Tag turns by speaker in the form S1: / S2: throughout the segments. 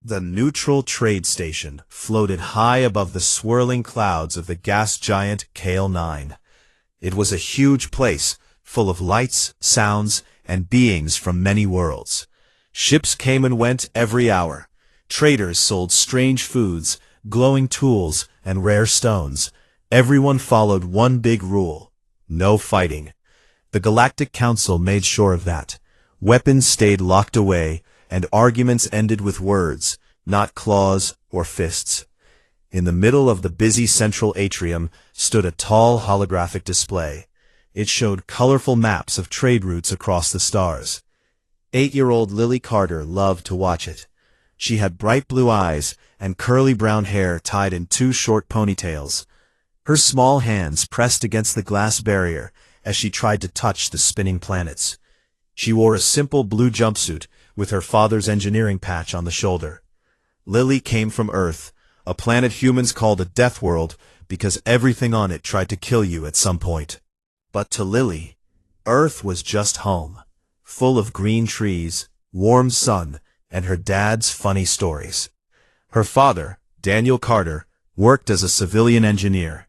S1: The neutral trade station floated high above the swirling clouds of the gas giant KL-9. It was a huge place, full of lights, sounds, and beings from many worlds. Ships came and went every hour. Traders sold strange foods, glowing tools, and rare stones. Everyone followed one big rule: no fighting. The Galactic Council made sure of that. Weapons stayed locked away, and arguments ended with words, not claws or fists. In the middle of the busy central atrium stood a tall holographic display. It showed colorful maps of trade routes across the stars. 8-year-old Lily Carter loved to watch it. She had bright blue eyes and curly brown hair tied in 2 short ponytails. Her small hands pressed against the glass barrier as she tried to touch the spinning planets. She wore a simple blue jumpsuit with her father's engineering patch on the shoulder. Lily came from Earth, a planet humans called a death world because everything on it tried to kill you at some point. But to Lily, Earth was just home, full of green trees, warm sun, and her dad's funny stories. Her father, Daniel Carter, worked as a civilian engineer.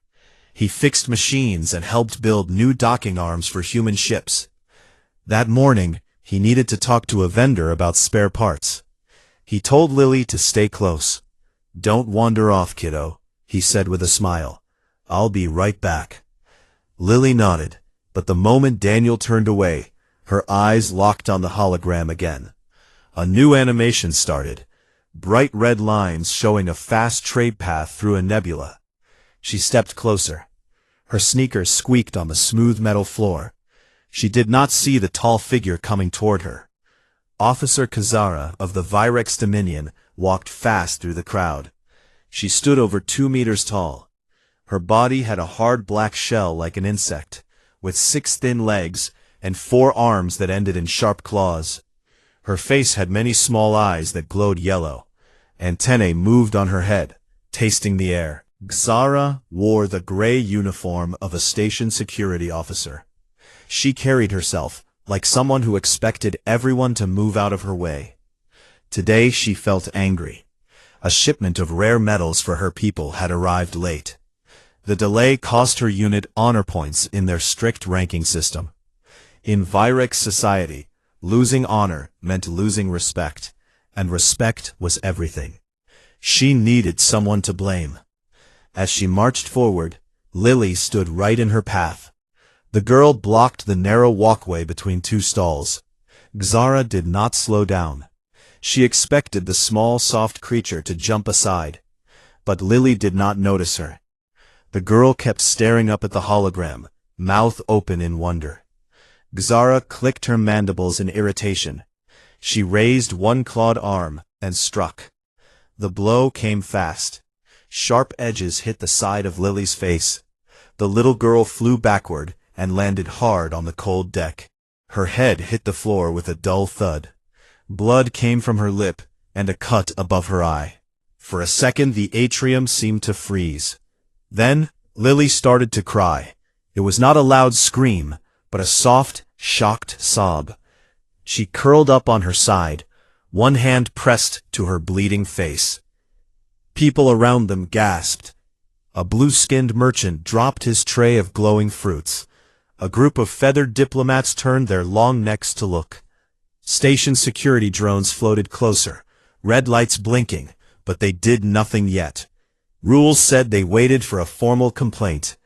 S1: He fixed machines and helped build new docking arms for human ships. That morning, he needed to talk to a vendor about spare parts. He told Lily to stay close. "Don't wander off, kiddo," he said with a smile. "I'll be right back." Lily nodded, but the moment Daniel turned away, her eyes locked on the hologram again. A new animation started, bright red lines showing a fast trade path through a nebula. She stepped closer. Her sneakers squeaked on the smooth metal floor. She did not see the tall figure coming toward her. Officer Kazara of the Virex Dominion walked fast through the crowd. She stood over 2 meters tall. Her body had a hard black shell like an insect, with 6 thin legs and 4 arms that ended in sharp claws. Her face had many small eyes that glowed yellow. Antennae moved on her head, tasting the air. Kazara wore the gray uniform of a station security officer. She carried herself like someone who expected everyone to move out of her way. Today she felt angry. A shipment of rare metals for her people had arrived late. The delay cost her unit honor points in their strict ranking system. In Virex society, losing honor meant losing respect, and respect was everything. She needed someone to blame. As she marched forward, Lily stood right in her path. The girl blocked the narrow walkway between 2 stalls. Kazara did not slow down. She expected the small, soft creature to jump aside. But Lily did not notice her. The girl kept staring up at the hologram, mouth open in wonder. Kazara clicked her mandibles in irritation. She raised one clawed arm and struck. The blow came fast. Sharp edges hit the side of Lily's face. The little girl flew backward and landed hard on the cold deck. Her head hit the floor with a dull thud. Blood came from her lip and a cut above her eye. For a second the atrium seemed to freeze. Then Lily started to cry. It was not a loud scream, but a soft, shocked sob. She curled up on her side, one hand pressed to her bleeding face. People around them gasped. A blue-skinned merchant dropped his tray of glowing fruits. A group of feathered diplomats turned their long necks to look. Station security drones floated closer, red lights blinking, but they did nothing yet. Rules said they waited for a formal complaint.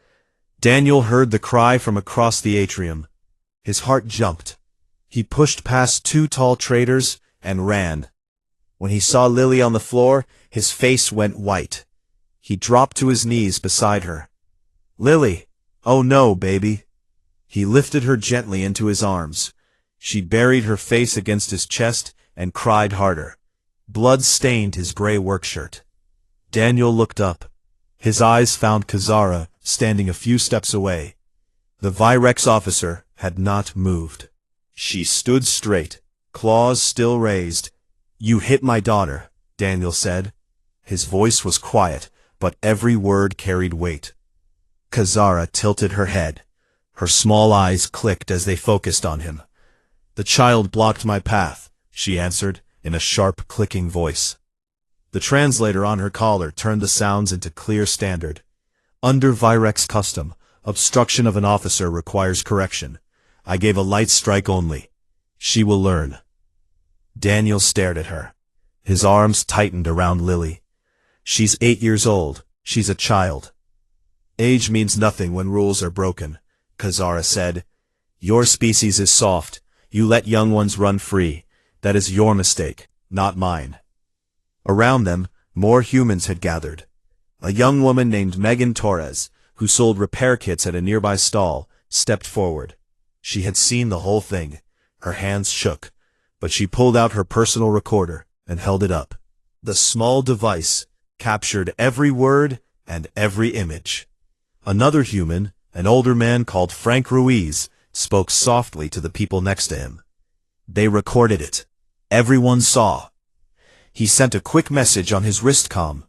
S1: Daniel heard the cry from across the atrium. His heart jumped. He pushed past 2 tall traders and ran. When he saw Lily on the floor, his face went white. He dropped to his knees beside her. "Lily! Oh no, baby!" He lifted her gently into his arms. She buried her face against his chest and cried harder. Blood stained his gray work shirt. Daniel looked up. His eyes found Kazara standing a few steps away. The Virex officer had not moved. She stood straight, claws still raised. "You hit my daughter," Daniel said. His voice was quiet, but every word carried weight. Kazara tilted her head. Her small eyes clicked as they focused on him. "The child blocked my path," she answered, in a sharp, clicking voice. The translator on her collar turned the sounds into clear standard. Under Virex custom, obstruction of an officer requires correction. I gave a light strike only. She will learn. Daniel stared at her. His arms tightened around Lily. She's 8 years old. She's a child. Age means nothing when rules are broken, Kazara said. Your species is soft. You let young ones run free. That is your mistake, not mine. Around them, more humans had gathered. A young woman named Megan Torres, who sold repair kits at a nearby stall, stepped forward. She had seen the whole thing. Her hands shook, but she pulled out her personal recorder and held it up. The small device captured every word and every image. Another human, an older man called Frank Ruiz, spoke softly to the people next to him. They recorded it. Everyone saw. He sent a quick message on his wristcom.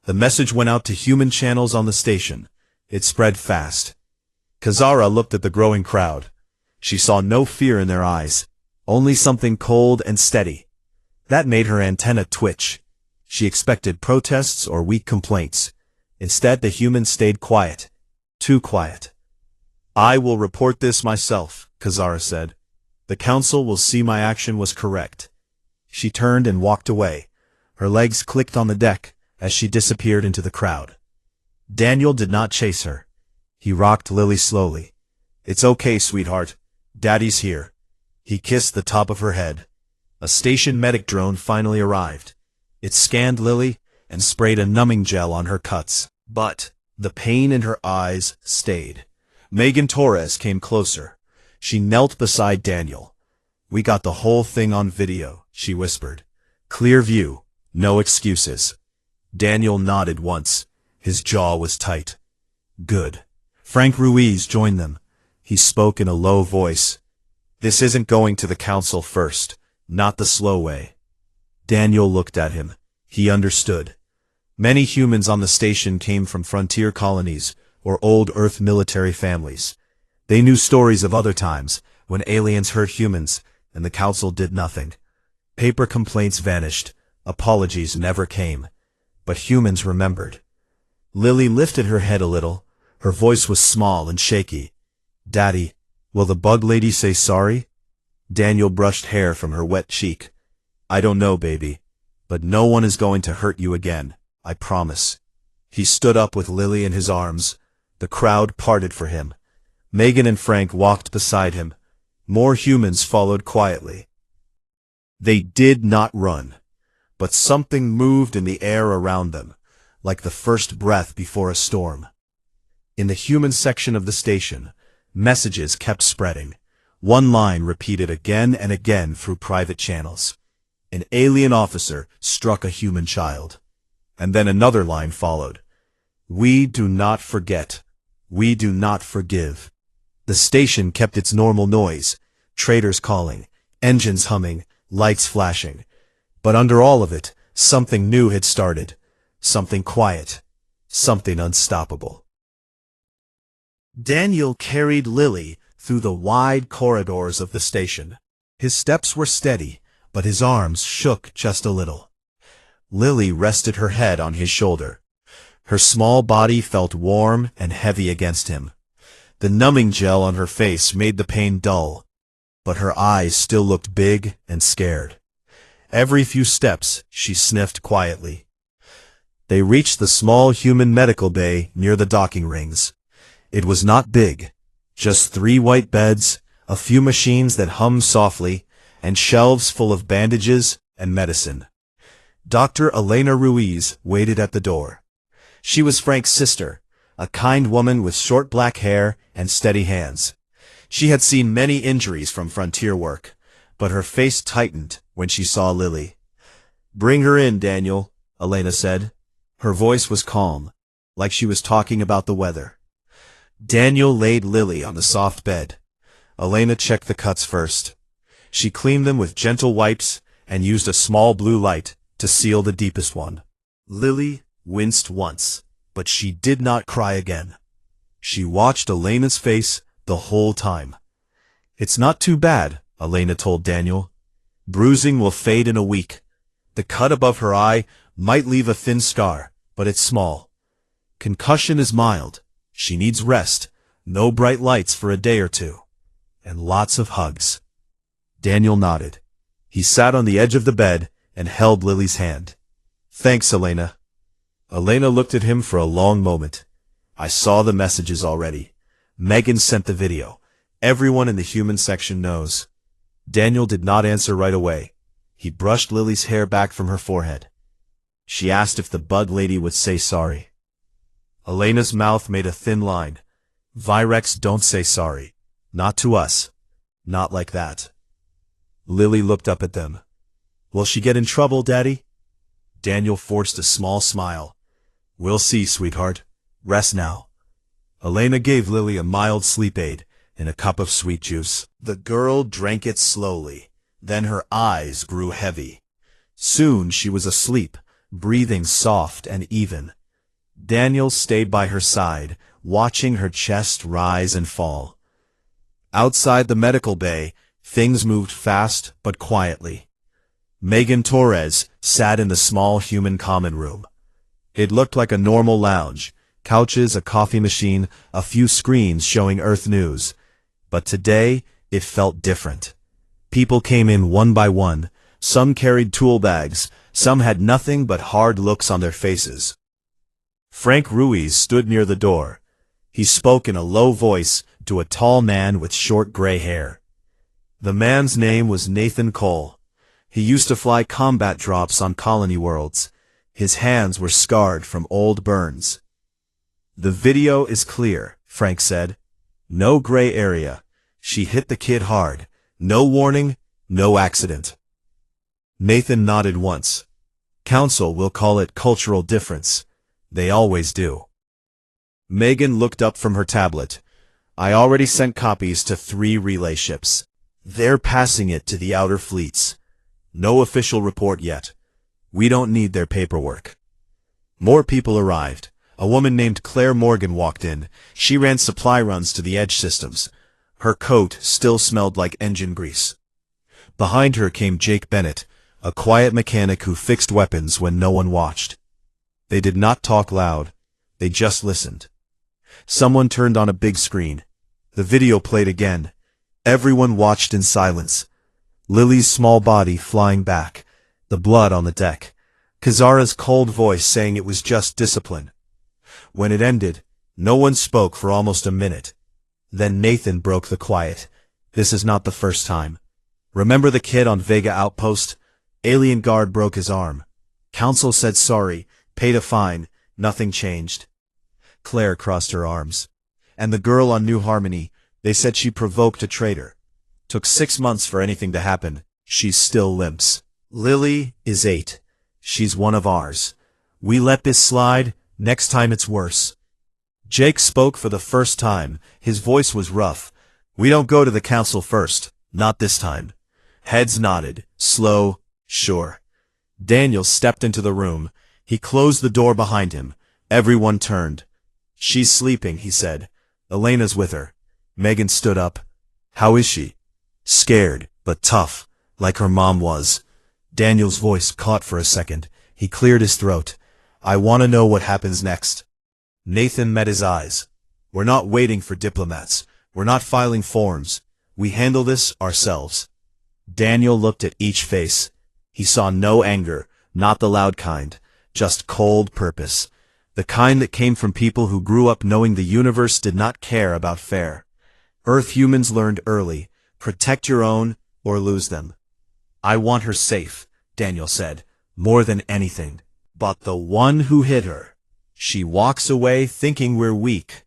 S1: The message went out to human channels on the station. It spread fast. Kazara looked at the growing crowd. She saw no fear in their eyes, only something cold and steady. That made her antenna twitch. She expected protests or weak complaints. Instead, the humans stayed quiet. Too quiet. I will report this myself, Kazara said. The council will see my action was correct. She turned and walked away. Her legs clicked on the deck as she disappeared into the crowd. Daniel did not chase her. He rocked Lily slowly. It's okay, sweetheart. Daddy's here. He kissed the top of her head. A station medic drone finally arrived. It scanned Lily and sprayed a numbing gel on her cuts. But the pain in her eyes stayed. Megan Torres came closer. She knelt beside Daniel. We got the whole thing on video, she whispered. Clear view, no excuses. Daniel nodded once. His jaw was tight. Good. Frank Ruiz joined them. He spoke in a low voice. This isn't going to the council first, not the slow way. Daniel looked at him. He understood. Many humans on the station came from frontier colonies or old Earth military families. They knew stories of other times when aliens hurt humans and the council did nothing. Paper complaints vanished. Apologies never came. But humans remembered. Lily lifted her head a little. Her voice was small and shaky. Daddy, will the bug lady say sorry? Daniel brushed hair from her wet cheek. I don't know, baby. But no one is going to hurt you again. I promise. He stood up with Lily in his arms. The crowd parted for him. Megan and Frank walked beside him. More humans followed quietly. They did not run, but something moved in the air around them, like the first breath before a storm. In the human section of the station, messages kept spreading. One line repeated again and again through private channels. An alien officer struck a human child. And then another line followed. We do not forget. We do not forgive. The station kept its normal noise, traders calling, engines humming, lights flashing. But under all of it, something new had started. Something quiet. Something unstoppable. Daniel carried Lily through the wide corridors of the station. His steps were steady, but his arms shook just a little. Lily rested her head on his shoulder. Her small body felt warm and heavy against him. The numbing gel on her face made the pain dull, but her eyes still looked big and scared. Every few steps, she sniffed quietly. They reached the small human medical bay near the docking rings. It was not big, just 3 white beds, a few machines that hummed softly, and shelves full of bandages and medicine. Dr. Elena Ruiz waited at the door. She was Frank's sister, a kind woman with short black hair and steady hands. She had seen many injuries from frontier work, but her face tightened when she saw Lily. Bring her in, Daniel, Elena said. Her voice was calm, like she was talking about the weather. Daniel laid Lily on the soft bed. Elena checked the cuts first. She cleaned them with gentle wipes and used a small blue light to seal the deepest one. Lily winced once, but she did not cry again. She watched Elena's face the whole time. It's not too bad, Elena told Daniel. Bruising will fade in a week. The cut above her eye Might leave a thin scar, but it's small. Concussion is mild. She needs rest. No bright lights for a day or two. And lots of hugs. Daniel nodded. He sat on the edge of the bed and held Lily's hand. Thanks, Elena. Elena looked at him for a long moment. I saw the messages already. Megan sent the video. Everyone in the human section knows. Daniel did not answer right away. He brushed Lily's hair back from her forehead. She asked if the bug lady would say sorry. Elena's mouth made a thin line. Virex don't say sorry. Not to us. Not like that. Lily looked up at them. Will she get in trouble, Daddy? Daniel forced a small smile. We'll see, sweetheart. Rest now. Elena gave Lily a mild sleep aid and a cup of sweet juice. The girl drank it slowly. Then her eyes grew heavy. Soon she was asleep, breathing soft and even. Daniel stayed by her side, watching her chest rise and fall. Outside the medical bay, things moved fast but quietly. Megan Torres sat in the small human common room. It looked like a normal lounge. Couches, a coffee machine, a few screens showing Earth news. But today, it felt different. People came in one by one. Some carried tool bags. Some had nothing but hard looks on their faces. Frank Ruiz stood near the door. He spoke in a low voice to a tall man with short gray hair. The man's name was Nathan Cole. He used to fly combat drops on colony worlds. His hands were scarred from old burns. The video is clear, Frank said. No gray area. She hit the kid hard. No warning, no accident. Nathan nodded once. Council will call it cultural difference. They always do. Megan looked up from her tablet. I already sent copies to 3 relay ships. They're passing it to the outer fleets. No official report yet. We don't need their paperwork. More people arrived. A woman named Claire Morgan walked in. She ran supply runs to the edge systems. Her coat still smelled like engine grease. Behind her came Jake Bennett, a quiet mechanic who fixed weapons when no one watched. They did not talk loud. They just listened. Someone turned on a big screen. The video played again. Everyone watched in silence. Lily's small body flying back. The blood on the deck. Kazara's cold voice saying it was just discipline. When it ended, no one spoke for almost a minute. Then Nathan broke the quiet. This is not the first time. Remember the kid on Vega Outpost? Alien guard broke his arm. Council said sorry, paid a fine, nothing changed. Claire crossed her arms. And the girl on New Harmony, they said she provoked a traitor. Took 6 months for anything to happen. She still limps. Lily is 8. She's one of ours. We let this slide. Next time it's worse. Jake spoke for the first time. His voice was rough. We don't go to the council first. Not this time. Heads nodded. Slow. Sure. Daniel stepped into the room. He closed the door behind him. Everyone turned. She's sleeping, he said. Elena's with her. Megan stood up. How is she? Scared, but tough, like her mom was. Daniel's voice caught for a second. He cleared his throat. I want to know what happens next. Nathan met his eyes. We're not waiting for diplomats. We're not filing forms. We handle this ourselves. Daniel looked at each face. He saw no anger, not the loud kind, just cold purpose. The kind that came from people who grew up knowing the universe did not care about fair. Earth humans learned early, protect your own or lose them. I want her safe, Daniel said, more than anything. But the one who hit her, she walks away thinking we're weak.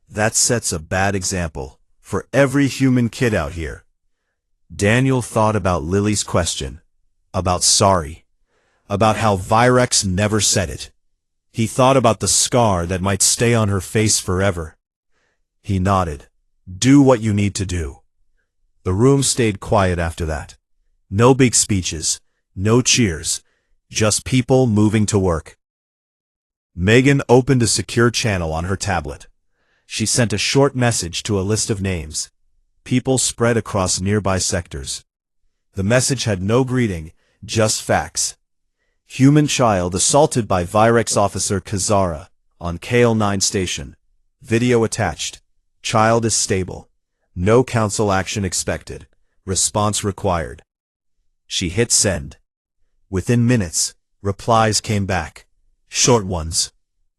S1: That sets a bad example for every human kid out here. Daniel thought about Lily's question, about sorry, about how Virex never said it. He thought about the scar that might stay on her face forever. He nodded. Do what you need to do. The room stayed quiet after that. No big speeches, no cheers, just people moving to work. Megan opened a secure channel on her tablet. She sent a short message to a list of names. People spread across nearby sectors. The message had no greeting, just facts. Human child assaulted by Virex officer Kazara on KL9 station. Video attached. Child is stable. No council action expected. Response required. She hit send. Within minutes, replies came back. Short ones.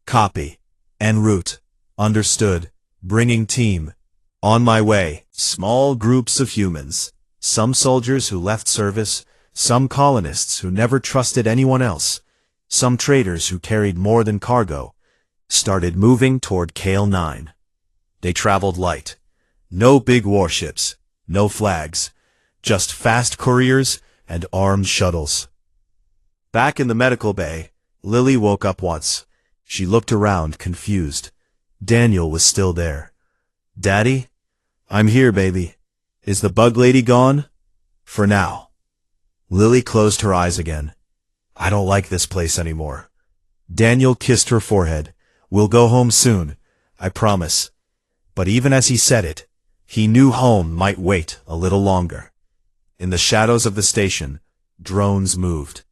S1: Copy. En route. Understood. Bringing team. On my way. Small groups of humans. Some soldiers who left service, some colonists who never trusted anyone else, some traders who carried more than cargo, started moving toward KL9. They traveled light. No big warships, no flags, just fast couriers and armed shuttles. Back in the medical bay, Lily woke up once. She looked around, confused. Daniel was still there. Daddy? I'm here, baby. Is the bug lady gone? For now. Lily closed her eyes again. I don't like this place anymore. Daniel kissed her forehead. We'll go home soon, I promise. But even as he said it, he knew home might wait a little longer. In the shadows of the station, drones moved.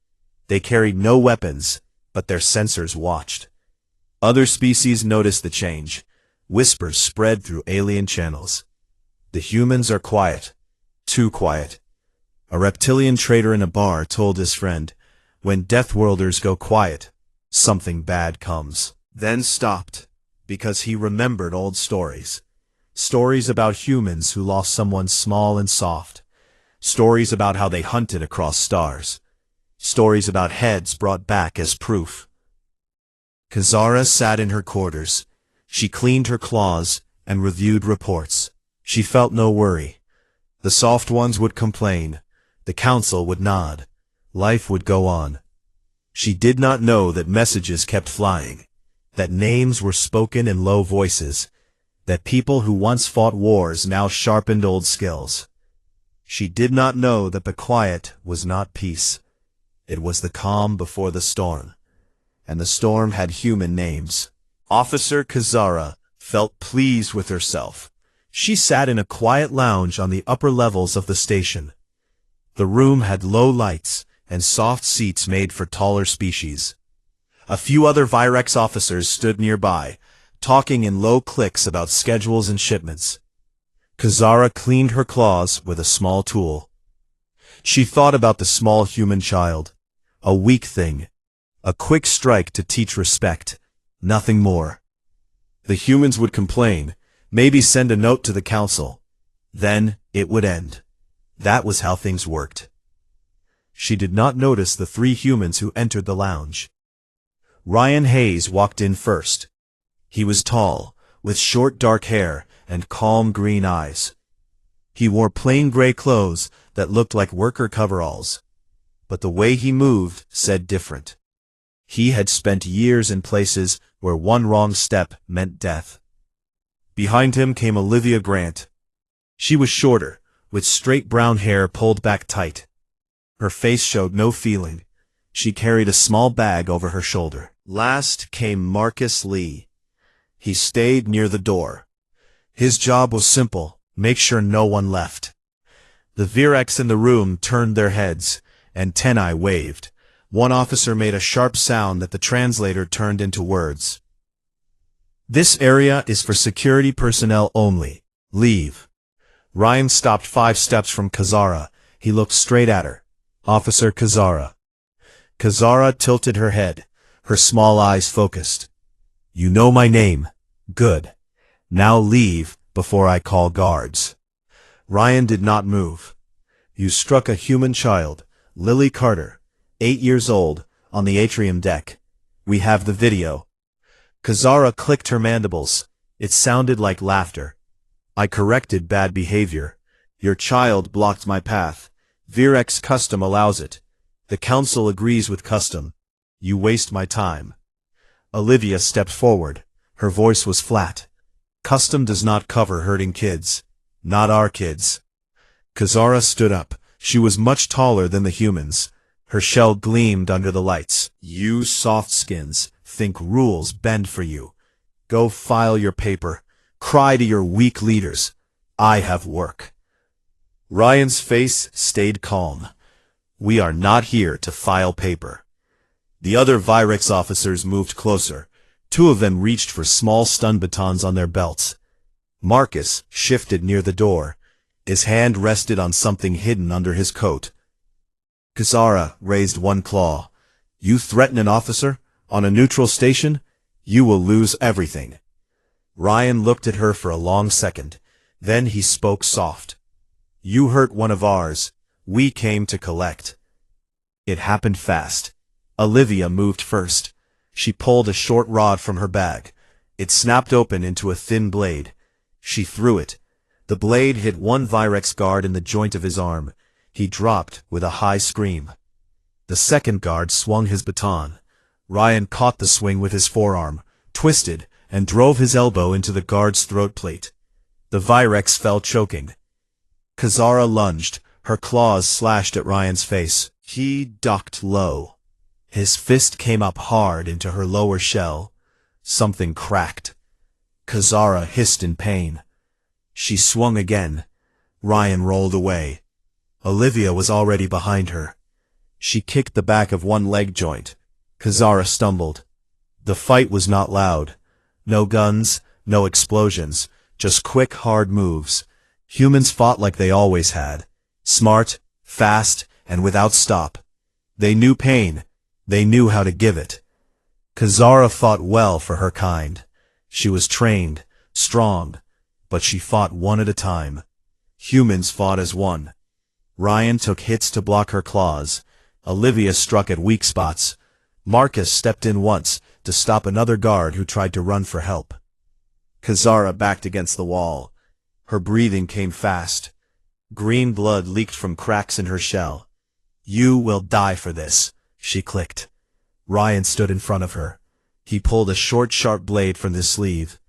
S1: They carried no weapons, but their sensors watched. Other species noticed the change. Whispers spread through alien channels. The humans are quiet. Too quiet. A reptilian trader in a bar told his friend, when Deathworlders go quiet, something bad comes. Then stopped, because he remembered old stories. Stories about humans who lost someone small and soft. Stories about how they hunted across stars. Stories about heads brought back as proof. Kazara sat in her quarters. She cleaned her claws and reviewed reports. She felt no worry. The soft ones would complain. The council would nod. Life would go on. She did not know that messages kept flying, that names were spoken in low voices, that people who once fought wars now sharpened old skills. She did not know that the quiet was not peace. It was the calm before the storm. And the storm had human names. Officer Kazara felt pleased with herself. She sat in a quiet lounge on the upper levels of the station. The room had low lights and soft seats made for taller species. A few other Virex officers stood nearby, talking in low cliques about schedules and shipments. Kazara cleaned her claws with a small tool. She thought about the small human child. A weak thing. A quick strike to teach respect. Nothing more. The humans would complain, maybe send a note to the council. Then it would end. That was how things worked. She did not notice the three humans who entered the lounge. Ryan Hayes walked in first. He was tall, with short dark hair and calm green eyes. He wore plain gray clothes that looked like worker coveralls. But the way he moved said different. He had spent years in places where one wrong step meant death. Behind him came Olivia Grant. She was shorter, with straight brown hair pulled back tight. Her face showed no feeling. She carried a small bag over her shoulder. Last came Marcus Lee. He stayed near the door. His job was simple, make sure no one left. The Virex in the room turned their heads. Antennae waved. One officer made a sharp sound that the translator turned into words. This area is for security personnel only. Leave. Ryan stopped 5 steps from Kazara. He looked straight at her. Officer Kazara. Kazara tilted her head, her small eyes focused. You know my name. Good. Now leave before I call guards. Ryan did not move. You struck a human child, Lily Carter, 8 years old, on the atrium deck. We have the video. Kazara clicked her mandibles. It sounded like laughter. I corrected bad behavior. Your child blocked my path. Virex custom allows it. The council agrees with custom. You waste my time. Olivia stepped forward. Her voice was flat. Custom does not cover hurting kids. Not our kids. Kazara stood up. She was much taller than the humans. Her shell gleamed under the lights. You soft skins think rules bend for you. Go file your paper. Cry to your weak leaders. I have work. Ryan's face stayed calm. We are not here to file paper. The other Virex officers moved closer. Two of them reached for small stun batons on their belts. Marcus shifted near the door. His hand rested on something hidden under his coat. Kazara raised one claw. You threaten an officer? On a neutral station? You will lose everything. Ryan looked at her for a long second. Then he spoke soft. You hurt one of ours. We came to collect. It happened fast. Olivia moved first. She pulled a short rod from her bag. It snapped open into a thin blade. She threw it. The blade hit one Virex guard in the joint of his arm. He dropped with a high scream. The second guard swung his baton. Ryan caught the swing with his forearm, twisted, and drove his elbow into the guard's throat plate. The Virex fell choking. Kazara lunged. Her claws slashed at Ryan's face. He ducked low. His fist came up hard into her lower shell. Something cracked. Kazara hissed in pain. She swung again. Ryan rolled away. Olivia was already behind her. She kicked the back of one leg joint. Kazara stumbled. The fight was not loud. No guns, no explosions, just quick, hard moves. Humans fought like they always had. Smart, fast, and without stop. They knew pain. They knew how to give it. Kazara fought well for her kind. She was trained, strong, but she fought one at a time. Humans fought as one. Ryan took hits to block her claws. Olivia struck at weak spots. Marcus stepped in once to stop another guard who tried to run for help. Kazara backed against the wall. Her breathing came fast. Green blood leaked from cracks in her shell. You will die for this, she clicked. Ryan stood in front of her. He pulled a short, sharp blade from his sleeve.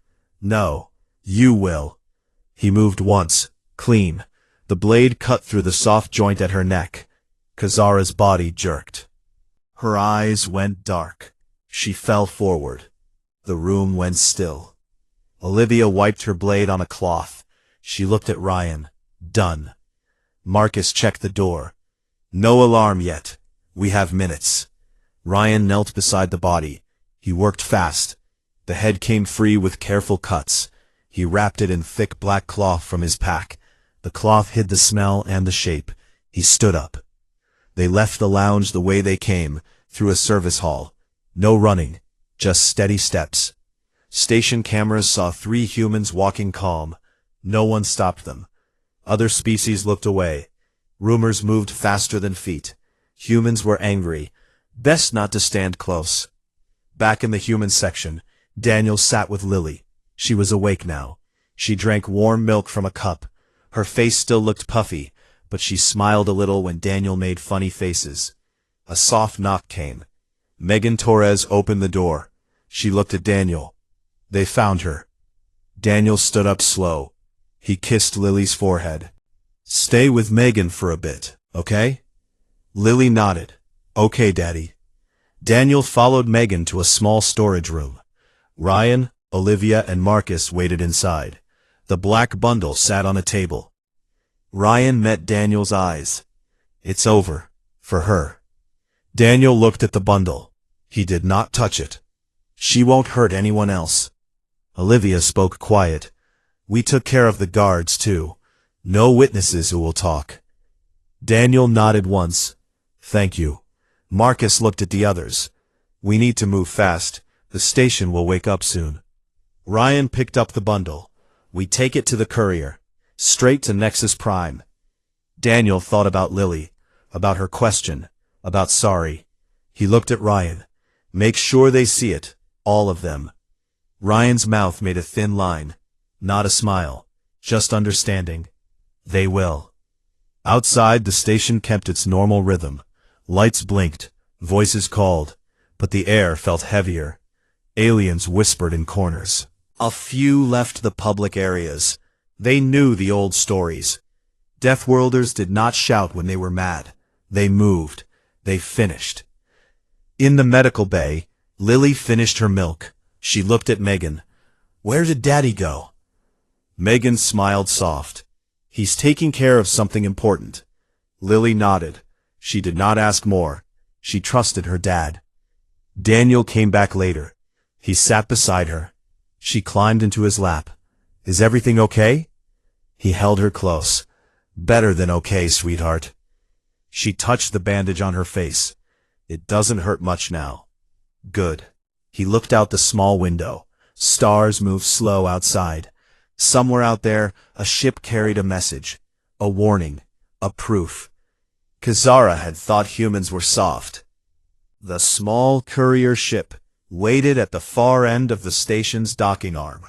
S1: No, you will. He moved once, clean. The blade cut through the soft joint at her neck. Kazara's body jerked. Her eyes went dark. She fell forward. The room went still. Olivia wiped her blade on a cloth. She looked at Ryan. Done. Marcus checked the door. No alarm yet. We have minutes. Ryan knelt beside the body. He worked fast. The head came free with careful cuts. He wrapped it in thick black cloth from his pack. The cloth hid the smell and the shape. He stood up. They left the lounge the way they came, through a service hall. No running, just steady steps. Station cameras saw 3 humans walking calm. No one stopped them. Other species looked away. Rumors moved faster than feet. Humans were angry. Best not to stand close. Back in the human section, Daniel sat with Lily. She was awake now. She drank warm milk from a cup. Her face still looked puffy, but she smiled a little when Daniel made funny faces. A soft knock came. Megan Torres opened the door. She looked at Daniel. They found her. Daniel stood up slow. He kissed Lily's forehead. Stay with Megan for a bit, okay? Lily nodded. Okay, Daddy. Daniel followed Megan to a small storage room. Ryan, Olivia, and Marcus waited inside. The black bundle sat on a table. Ryan met Daniel's eyes. It's over. For her. Daniel looked at the bundle. He did not touch it. She won't hurt anyone else. Olivia spoke quiet. We took care of the guards, too. No witnesses who will talk. Daniel nodded once. Thank you. Marcus looked at the others. We need to move fast. The station will wake up soon. Ryan picked up the bundle. We take it to the courier. Straight to Nexus Prime. Daniel thought about Lily. About her question. About sorry. He looked at Ryan. Make sure they see it. All of them. Ryan's mouth made a thin line. Not a smile. Just understanding. They will. Outside, the station kept its normal rhythm. Lights blinked. Voices called. But the air felt heavier. Aliens whispered in corners. A few left the public areas. They knew the old stories. Deathworlders did not shout when they were mad. They moved. They finished. In the medical bay, Lily finished her milk. She looked at Megan. Where did Daddy go? Megan smiled soft. He's taking care of something important. Lily nodded. She did not ask more. She trusted her dad. Daniel came back later. He sat beside her. She climbed into his lap. "Is everything okay?" He held her close. "Better than okay, sweetheart." She touched the bandage on her face. "It doesn't hurt much now." "Good." He looked out the small window. Stars moved slow outside. Somewhere out there, a ship carried a message. A warning. A proof. Kazara had thought humans were soft. The small courier ship waited at the far end of the station's docking arm.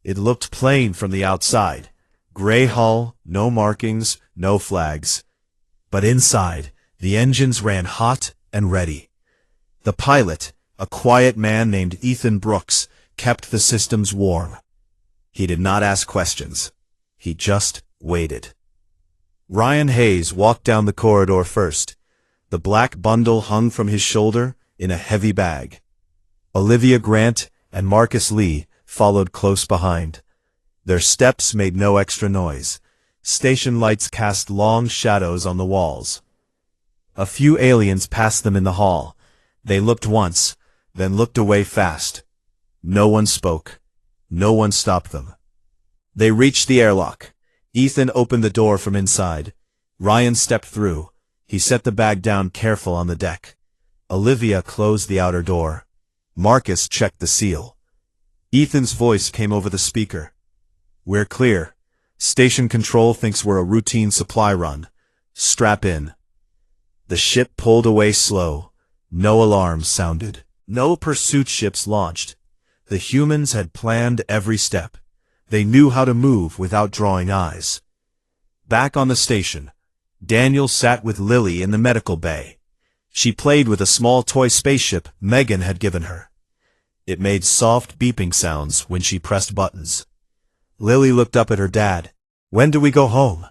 S1: It looked plain from the outside. Gray hull, no markings, no flags. But inside, the engines ran hot and ready. The pilot, a quiet man named Ethan Brooks, kept the systems warm. He did not ask questions. He just waited. Ryan Hayes walked down the corridor first. The black bundle hung from his shoulder in a heavy bag. Olivia Grant and Marcus Lee followed close behind. Their steps made no extra noise. Station lights cast long shadows on the walls. A few aliens passed them in the hall. They looked once, then looked away fast. No one spoke. No one stopped them. They reached the airlock. Ethan opened the door from inside. Ryan stepped through. He set the bag down careful on the deck. Olivia closed the outer door. Marcus checked the seal. Ethan's voice came over the speaker. "We're clear. Station control thinks we're a routine supply run. Strap in." The ship pulled away slow. No alarms sounded. No pursuit ships launched. The humans had planned every step. They knew how to move without drawing eyes. Back on the station, Daniel sat with Lily in the medical bay. She played with a small toy spaceship Megan had given her. It made soft beeping sounds when she pressed buttons. Lily looked up at her dad. "When do we go home?"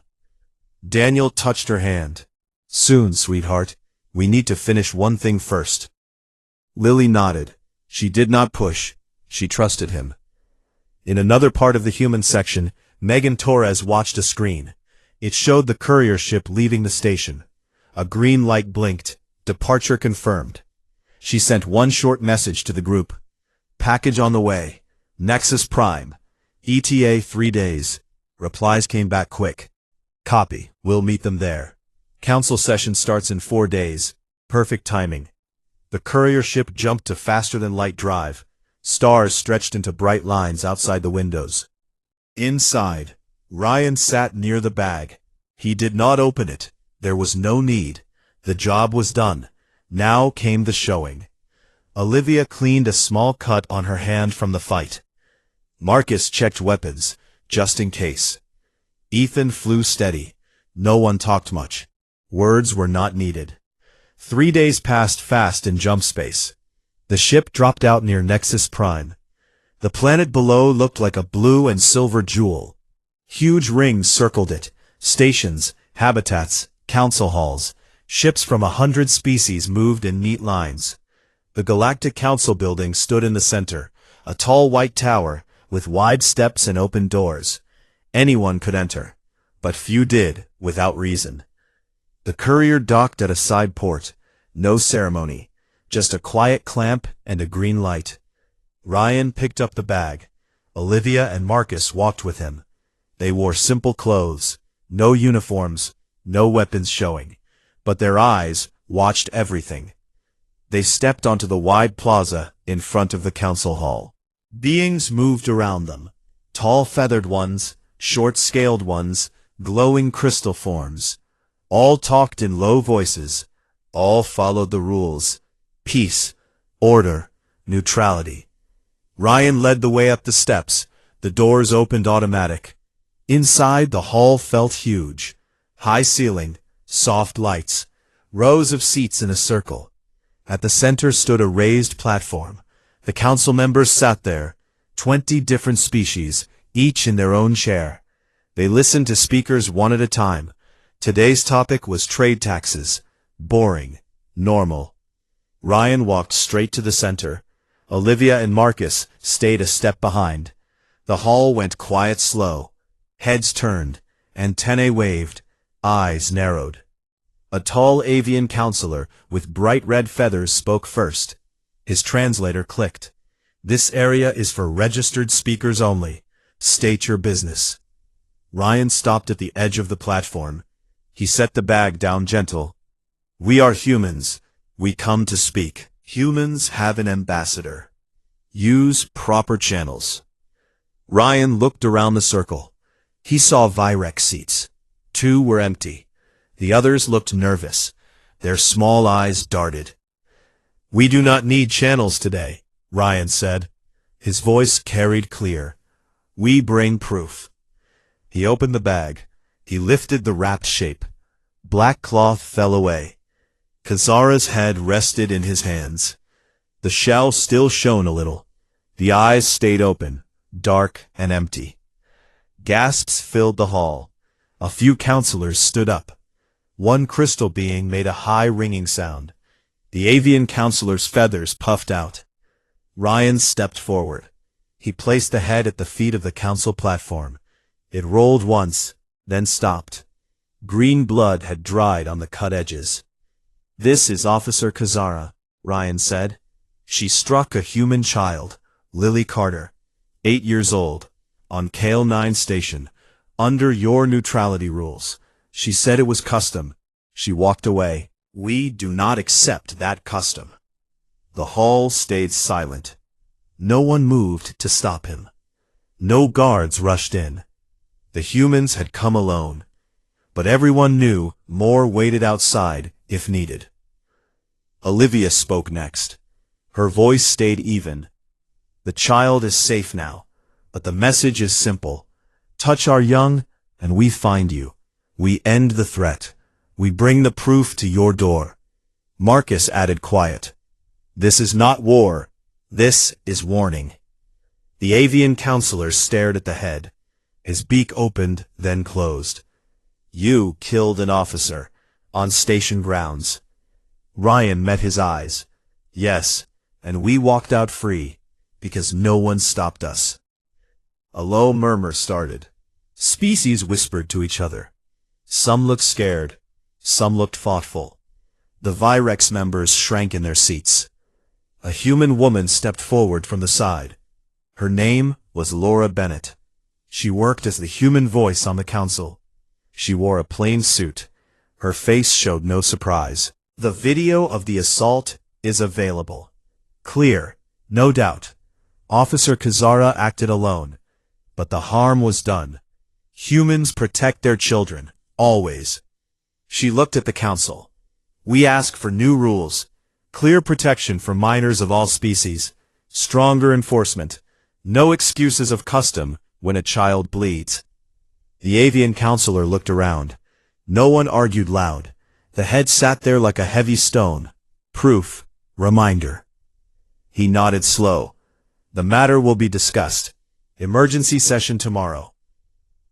S1: Daniel touched her hand. "Soon, sweetheart. We need to finish one thing first." Lily nodded. She did not push. She trusted him. In another part of the human section, Megan Torres watched a screen. It showed the courier ship leaving the station. A green light blinked. Departure confirmed. She sent one short message to the group. "Package on the way. Nexus Prime. ETA 3 days. Replies came back quick. "Copy. We'll meet them there. Council session starts in 4 days. Perfect timing." The courier ship jumped to faster-than-light drive. Stars stretched into bright lines outside the windows. Inside, Ryan sat near the bag. He did not open it. There was no need. The job was done. Now came the showing. Olivia cleaned a small cut on her hand from the fight. Marcus checked weapons, just in case. Ethan flew steady. No one talked much. Words were not needed. 3 days passed fast in jump space. The ship dropped out near Nexus Prime. The planet below looked like a blue and silver jewel. Huge rings circled it. Stations, habitats, council halls. Ships from 100 species moved in neat lines. The Galactic Council building stood in the center, a tall white tower with wide steps and open doors. Anyone could enter, but few did, without reason. The courier docked at a side port. No ceremony. Just a quiet clamp and a green light. Ryan picked up the bag. Olivia and Marcus walked with him. They wore simple clothes, no uniforms, no weapons showing, but their eyes watched everything. They stepped onto the wide plaza in front of the council hall. Beings moved around them. Tall feathered ones, short-scaled ones, glowing crystal forms. All talked in low voices. All followed the rules. Peace, order, neutrality. Ryan led the way up the steps. The doors opened automatic. Inside, the hall felt huge. High ceiling, soft lights, rows of seats in a circle. At the center stood a raised platform. The council members sat there, 20 different species, each in their own chair. They listened to speakers one at a time. Today's topic was trade taxes. Boring. Normal. Ryan walked straight to the center. Olivia and Marcus stayed a step behind. The hall went quiet slow. Heads turned. Antennae waved. Eyes narrowed. A tall avian counselor with bright red feathers spoke first. His translator clicked. This area is for registered speakers only. State your business. Ryan stopped at the edge of the platform. He set the bag down gentle. We are humans. We come to speak. Humans have an ambassador. Use proper channels. Ryan looked around the circle. He saw Virex seats. 2 were empty. The others looked nervous. Their small eyes darted. We do not need channels today, Ryan said. His voice carried clear. We bring proof. He opened the bag. He lifted the wrapped shape. Black cloth fell away. Kazara's head rested in his hands. The shell still shone a little. The eyes stayed open, dark and empty. Gasps filled the hall. A few counselors stood up. One crystal being made a high ringing sound. The avian counselor's feathers puffed out. Ryan stepped forward. He placed the head at the feet of the council platform. It rolled once, then stopped. Green blood had dried on the cut edges. This is Officer Kazara, Ryan said. She struck a human child, Lily Carter, 8 years old, on Kale 9 station, under your neutrality rules. She said it was custom. She walked away. We do not accept that custom. The hall stayed silent. No one moved to stop him. No guards rushed in. The humans had come alone. But everyone knew more waited outside if needed. Olivia spoke next. Her voice stayed even. The child is safe now, but the message is simple. Touch our young, and we find you. We end the threat. We bring the proof to your door. Marcus added quiet. This is not war. This is warning. The avian counselor stared at the head. His beak opened, then closed. You killed an officer, on station grounds. Ryan met his eyes. Yes, and we walked out free, because no one stopped us. A low murmur started. Species whispered to each other. Some looked scared. Some looked thoughtful. The Virex members shrank in their seats. A human woman stepped forward from the side. Her name was Laura Bennett. She worked as the human voice on the council. She wore a plain suit. Her face showed no surprise. The video of the assault is available. Clear, no doubt. Officer Kazara acted alone. But the harm was done. Humans protect their children, always. She looked at the council. We ask for new rules. Clear protection for minors of all species. Stronger enforcement. No excuses of custom when a child bleeds. The avian counselor looked around. No one argued loud. The head sat there like a heavy stone. Proof. Reminder. He nodded slow. The matter will be discussed. Emergency session tomorrow.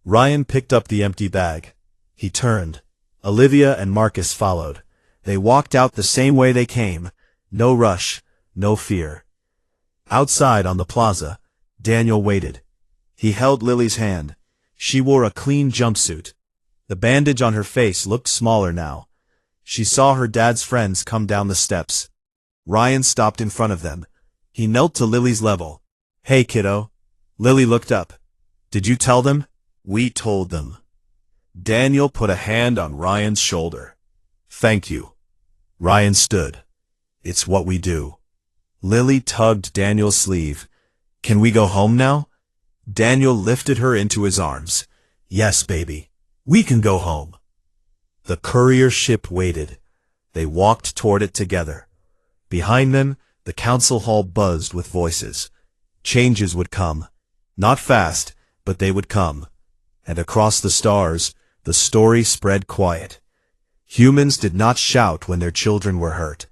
S1: Ryan picked up the empty bag. He turned. Olivia and Marcus followed. They walked out the same way they came. No rush, no fear. Outside on the plaza, Daniel waited. He held Lily's hand. She wore a clean jumpsuit. The bandage on her face looked smaller now. She saw her dad's friends come down the steps. Ryan stopped in front of them. He knelt to Lily's level. Hey, kiddo. Lily looked up. Did you tell them? We told them. Daniel put a hand on Ryan's shoulder. Thank you. Ryan stood. It's what we do. Lily tugged Daniel's sleeve. Can we go home now? Daniel lifted her into his arms. Yes, baby. We can go home. The courier ship waited. They walked toward it together. Behind them, the council hall buzzed with voices. Changes would come. Not fast, but they would come. And across the stars, the story spread quiet. Humans did not shout when their children were hurt.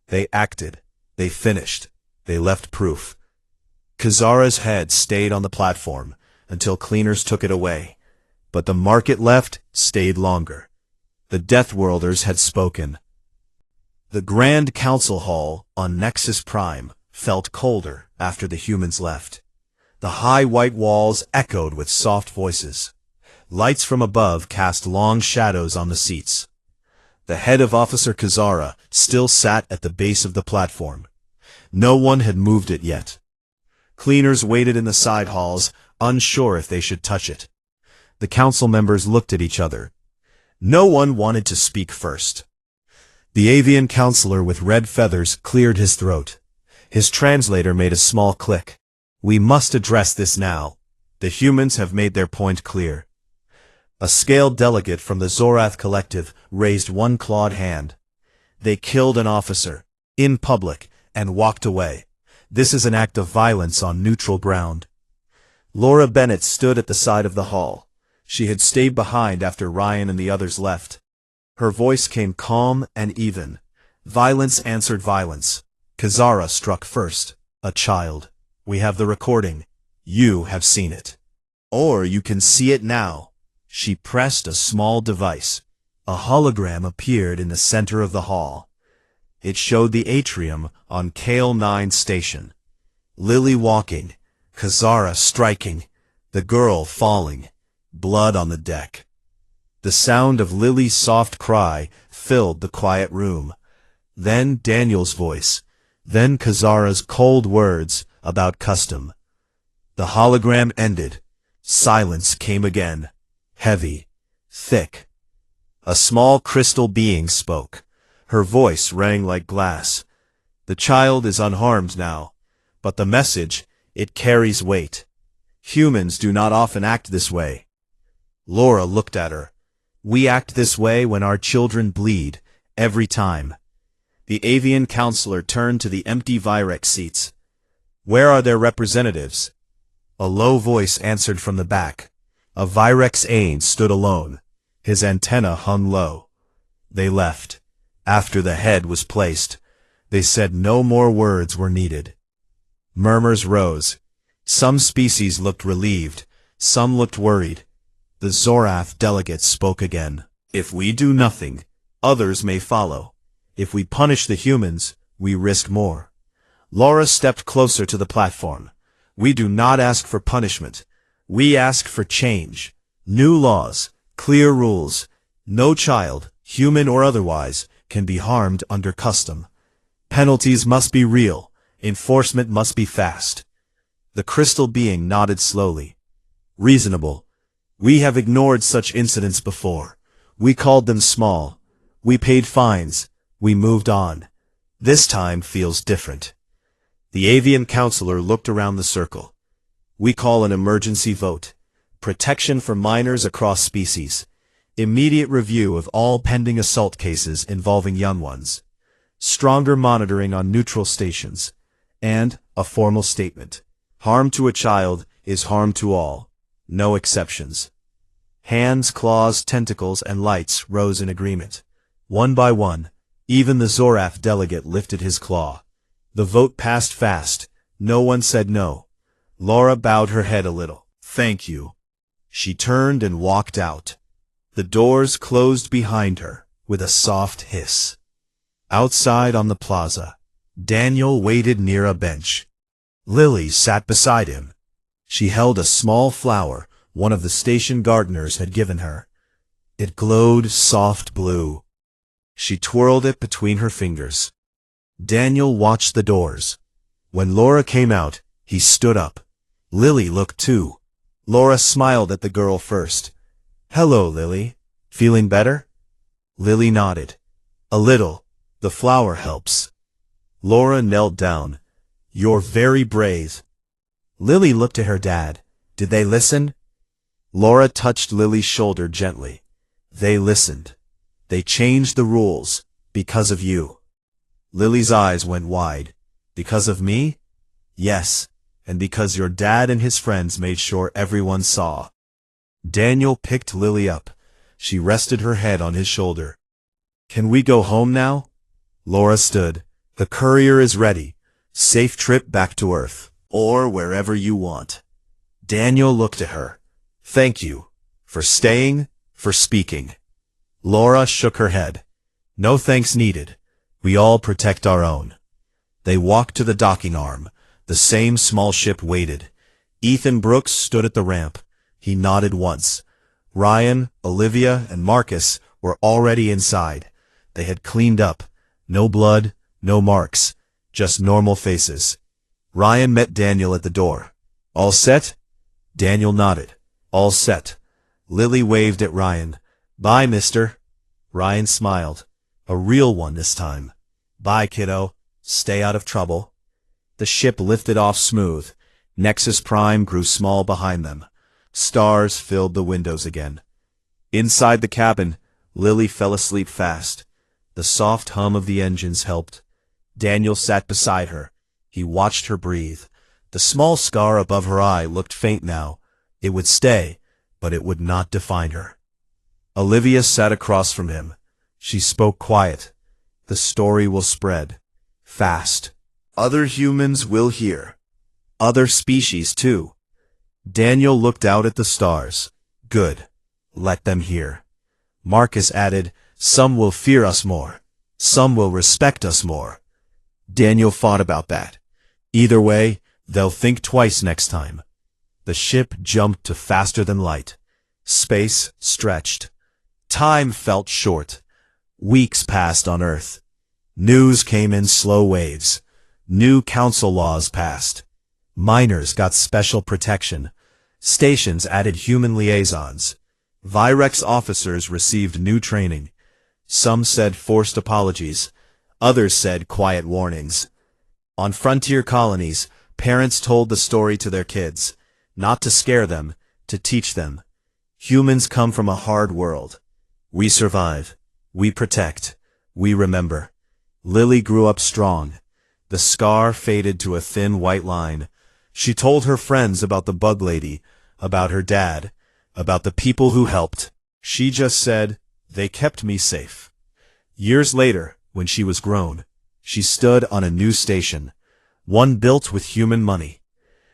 S1: They acted. They finished. They left proof. Kazara's head stayed on the platform until cleaners took it away. But the mark it left stayed longer. The Deathworlders had spoken. The Grand Council Hall on Nexus Prime felt colder after the humans left. The high white walls echoed with soft voices. Lights from above cast long shadows on the seats. The head of Officer Kazara still sat at the base of the platform. No one had moved it yet. Cleaners waited in the side halls, unsure if they should touch it. The council members looked at each other. No one wanted to speak first. The avian counselor with red feathers cleared his throat. His translator made a small click. We must address this now. The humans have made their point clear. A scaled delegate from the Zorath Collective raised one clawed hand. They killed an officer, in public, and walked away. This is an act of violence on neutral ground. Laura Bennett stood at the side of the hall. She had stayed behind after Ryan and the others left. Her voice came calm and even. Violence answered violence. Kazara struck first. A child. We have the recording. You have seen it. Or you can see it now. She pressed a small device. A hologram appeared in the center of the hall. It showed the atrium on Kale 9 station. Lily walking, Kazara striking, the girl falling, blood on the deck. The sound of Lily's soft cry filled the quiet room. Then Daniel's voice. Then Kazara's cold words about custom. The hologram ended. Silence came again. Heavy. Thick. A small crystal being spoke. Her voice rang like glass. The child is unharmed now. But the message, it carries weight. Humans do not often act this way. Laura looked at her. We act this way when our children bleed, every time. The avian counselor turned to the empty Virex seats. Where are their representatives? A low voice answered from the back. A Virex Ain stood alone. His antenna hung low. They left. After the head was placed, they said no more words were needed. Murmurs rose. Some species looked relieved. Some looked worried. The Zorath delegate spoke again. If we do nothing, others may follow. If we punish the humans, we risk more. Laura stepped closer to the platform. We do not ask for punishment. We ask for change. New laws, clear rules. No child, human or otherwise, can be harmed under custom. Penalties must be real. Enforcement must be fast. The crystal being nodded slowly. Reasonable. We have ignored such incidents before. We called them small. We paid fines. We moved on. This time feels different. The avian counselor looked around the circle. We call an emergency vote. Protection for minors across species. Immediate review of all pending assault cases involving young ones. Stronger monitoring on neutral stations. And a formal statement. Harm to a child is harm to all. No exceptions. Hands, claws, tentacles, and lights rose in agreement. One by one, even the Zorath delegate lifted his claw. The vote passed fast. No one said no. Laura bowed her head a little. Thank you. She turned and walked out. The doors closed behind her with a soft hiss. Outside on the plaza, Daniel waited near a bench. Lily sat beside him. She held a small flower one of the station gardeners had given her. It glowed soft blue. She twirled it between her fingers. Daniel watched the doors. When Laura came out, he stood up. Lily looked too. Laura smiled at the girl first. Hello, Lily. Feeling better? Lily nodded. A little. The flower helps. Laura knelt down. You're very brave. Lily looked at her dad. Did they listen? Laura touched Lily's shoulder gently. They listened. They changed the rules. Because of you. Lily's eyes went wide. Because of me? Yes. And because your dad and his friends made sure everyone saw. Daniel picked Lily up. She rested her head on his shoulder. Can we go home now? Laura stood. The courier is ready. Safe trip back to Earth. Or wherever you want. Daniel looked at her. Thank you. For staying, for speaking. Laura shook her head. No thanks needed. We all protect our own. They walked to the docking arm. The same small ship waited. Ethan Brooks stood at the ramp. He nodded once. Ryan, Olivia, and Marcus were already inside. They had cleaned up. No blood, no marks. just normal faces. Ryan met Daniel at the door. All set? Daniel nodded. All set. Lily waved at Ryan. Bye, mister. Ryan smiled. A real one this time. Bye, kiddo. Stay out of trouble. The ship lifted off smooth. Nexus Prime grew small behind them. Stars filled the windows again. Inside the cabin, Lily fell asleep fast. The soft hum of the engines helped. Daniel sat beside her. He watched her breathe. The small scar above her eye looked faint now. It would stay, but it would not define her. Olivia sat across from him. She spoke quiet. The story will spread. Fast. Other humans will hear. Other species, too. Daniel looked out at the stars. Good. Let them hear. Marcus added, some will fear us more. Some will respect us more. Daniel thought about that. Either way, they'll think twice next time. The ship jumped to faster than light. Space stretched. Time felt short. Weeks passed on Earth. News came in slow waves. New council laws passed. Miners got special protection. Stations added human liaisons. Virex officers received new training. Some said forced apologies. Others said quiet warnings. On frontier colonies, parents told the story to their kids. Not to scare them, to teach them. Humans come from a hard world. We survive. We protect. We remember. Lily grew up strong. The scar faded to a thin white line. She told her friends about the bug lady, about her dad, about the people who helped. She just said, they kept me safe. Years later, when she was grown, she stood on a new station, one built with human money.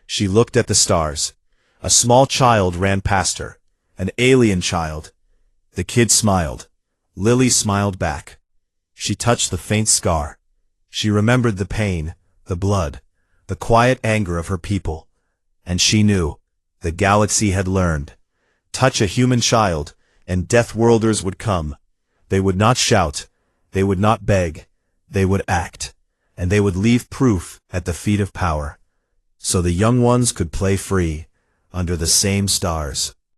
S1: She looked at the stars. A small child ran past her, an alien child. The kid smiled. Lily smiled back. She touched the faint scar. She remembered the pain, the blood, the quiet anger of her people. And she knew, the galaxy had learned. Touch a human child, and Deathworlders would come. They would not shout. They would not beg. They would act. And they would leave proof at the feet of power. So the young ones could play free, under the same stars.